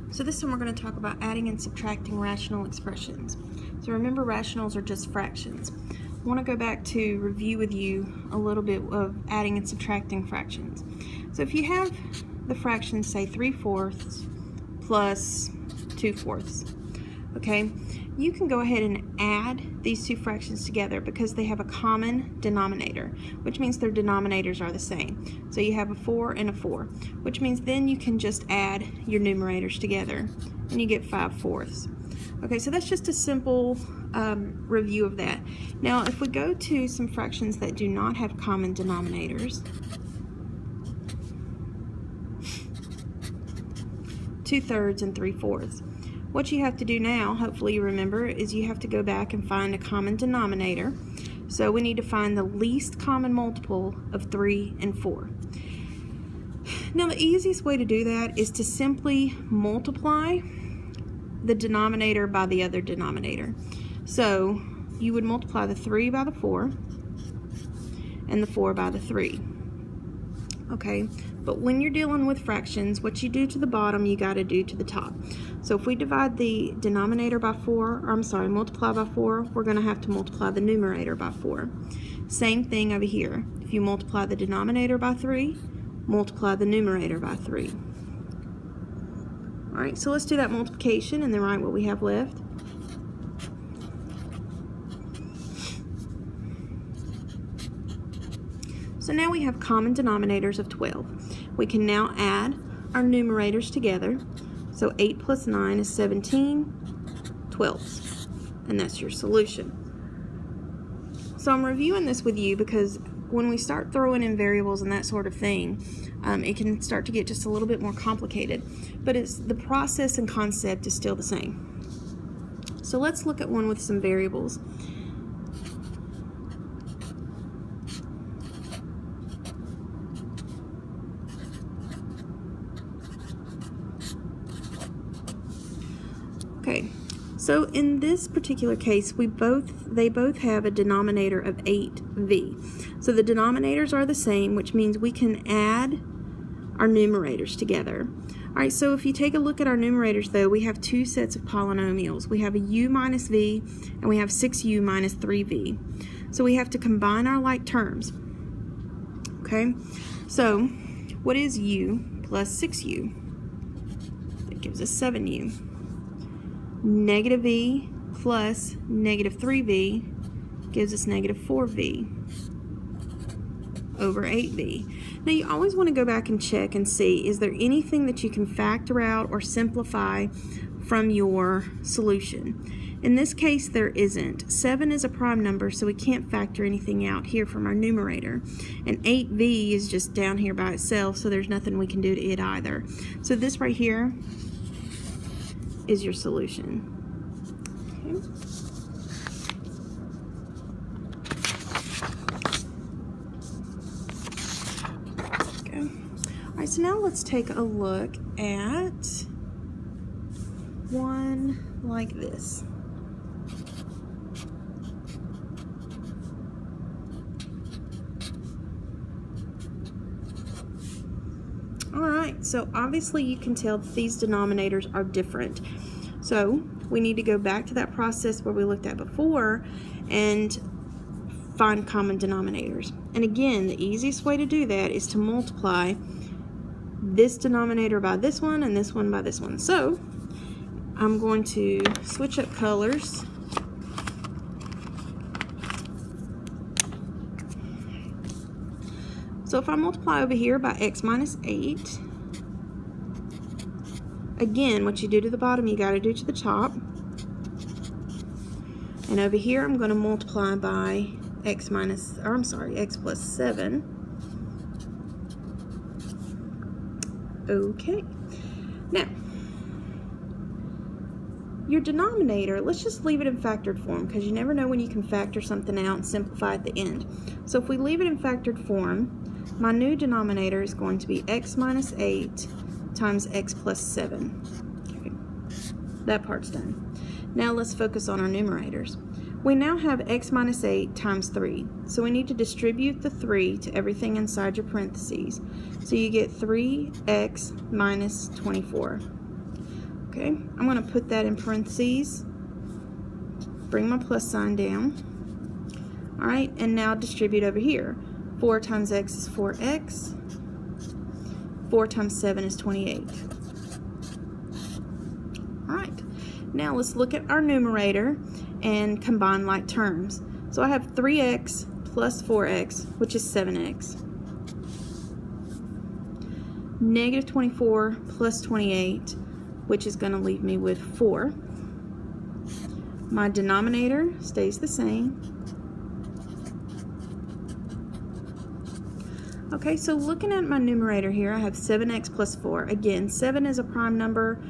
So this time we're going to talk about adding and subtracting rational expressions. So remember, rationals are just fractions. I want to go back to review with you a little bit of adding and subtracting fractions. So if you have the fraction, say 3/4 plus 2/4, okay, you can go ahead and add these two fractions together because they have a common denominator, which means their denominators are the same. So you have a 4 and a 4, which means then you can just add your numerators together and you get 5/4. Okay, so that's just a simple review of that. Now, if we go to some fractions that do not have common denominators, 2/3 and 3/4. What you have to do now, hopefully you remember, is you have to go back and find a common denominator. So we need to find the least common multiple of 3 and 4. Now the easiest way to do that is to simply multiply the denominator by the other denominator. So you would multiply the 3 by the 4 and the 4 by the 3. Okay, but when you're dealing with fractions, what you do to the bottom, you got to do to the top. So if we divide the denominator by 4, or I'm sorry, multiply by 4, we're going to have to multiply the numerator by 4. Same thing over here. If you multiply the denominator by 3, multiply the numerator by 3. All right, so let's do that multiplication and then write what we have left. So now we have common denominators of 12. We can now add our numerators together. So 8 plus 9 is 17 twelfths, and that's your solution. So I'm reviewing this with you because when we start throwing in variables and that sort of thing, it can start to get just a little bit more complicated, but the process and concept is still the same. So let's look at one with some variables. Okay, so in this particular case, they both have a denominator of 8v. So the denominators are the same, which means we can add our numerators together. All right, so if you take a look at our numerators, though, we have two sets of polynomials. We have a u minus v, and we have 6u minus 3v. So we have to combine our like terms. Okay, so what is u plus 6u? That gives us 7u. Negative v plus negative 3v gives us negative 4v over 8v. Now you always want to go back and check and see, is there anything that you can factor out or simplify from your solution? In this case, there isn't. 7 is a prime number, so we can't factor anything out here from our numerator. And 8v is just down here by itself, so there's nothing we can do to it either. So this right here is your solution. Okay. Okay. All right, so now let's take a look at one like this. Alright, so obviously you can tell that these denominators are different. So we need to go back to that process where we looked at before and find common denominators. And again, the easiest way to do that is to multiply this denominator by this one and this one by this one. So I'm going to switch up colors. So if I multiply over here by x minus 8, again, what you do to the bottom, you got to do to the top. And over here, I'm going to multiply by x plus 7. Okay. Now, your denominator, let's just leave it in factored form because you never know when you can factor something out and simplify at the end. So if we leave it in factored form, my new denominator is going to be x minus 8 times x plus 7. Okay. That part's done. Now let's focus on our numerators. We now have x minus 8 times 3. So we need to distribute the 3 to everything inside your parentheses. So you get 3x minus 24. Okay, I'm going to put that in parentheses, bring my plus sign down. All right, and now distribute over here. 4 times x is 4x. 4 times 7 is 28. All right, now let's look at our numerator and combine like terms. So I have 3x plus 4x, which is 7x. Negative 24 plus 28, which is going to leave me with 4. My denominator stays the same. Okay, so looking at my numerator here, I have 7x plus 4. Again, 7 is a prime number.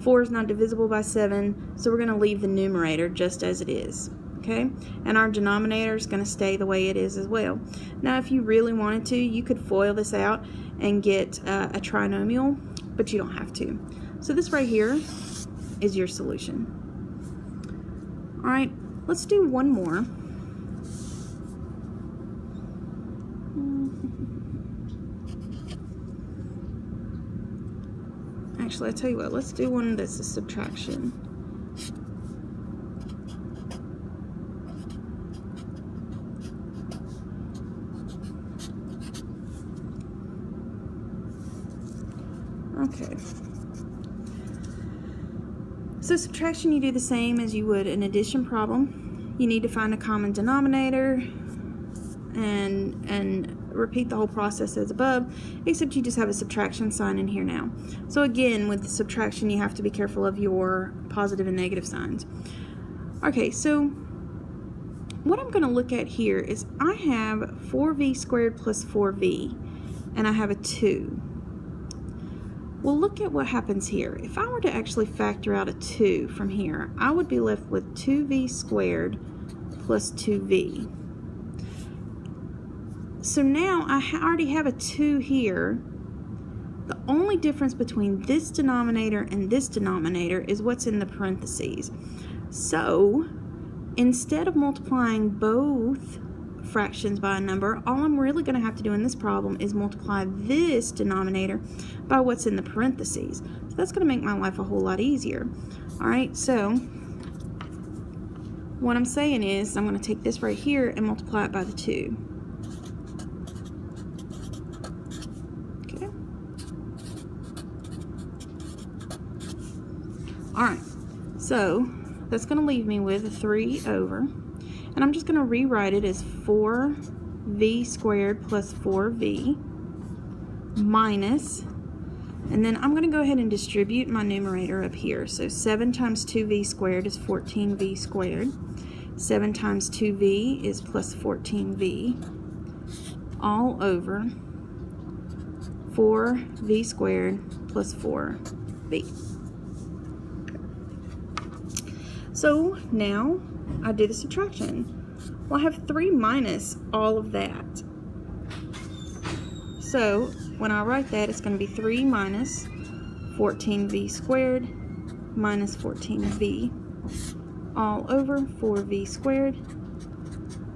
4 is not divisible by 7, so we're going to leave the numerator just as it is. Okay, and our denominator is going to stay the way it is as well. Now, if you really wanted to, you could FOIL this out and get a trinomial, but you don't have to. So this right here is your solution. All right, let's do one more. Actually, I tell you what, let's do one that's a subtraction. Okay. So subtraction, you do the same as you would an addition problem. You need to find a common denominator and repeat the whole process as above, except you just have a subtraction sign in here now. So again, with the subtraction, you have to be careful of your positive and negative signs. Okay, so what I'm going to look at here is I have 4v squared plus 4v, and I have a 2. Well, look at what happens here. If I were to actually factor out a 2 from here, I would be left with 2v squared plus 2v. So now I already have a 2 here. The only difference between this denominator and this denominator is what's in the parentheses. So instead of multiplying both fractions by a number, all I'm really going to have to do in this problem is multiply this denominator by what's in the parentheses. So that's going to make my life a whole lot easier. All right, so what I'm saying is I'm going to take this right here and multiply it by the 2. Okay. All right, so that's going to leave me with a 3 over. And I'm just going to rewrite it as 4v squared plus 4v minus, and then I'm going to go ahead and distribute my numerator up here. So 7 times 2v squared is 14v squared. 7 times 2v is plus 14v, all over 4v squared plus 4v. So now I did a subtraction. Well, I have 3 minus all of that. So when I write that, it's going to be 3 minus 14v squared minus 14v all over 4v squared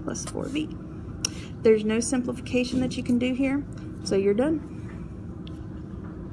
plus 4v. There's no simplification that you can do here, so you're done.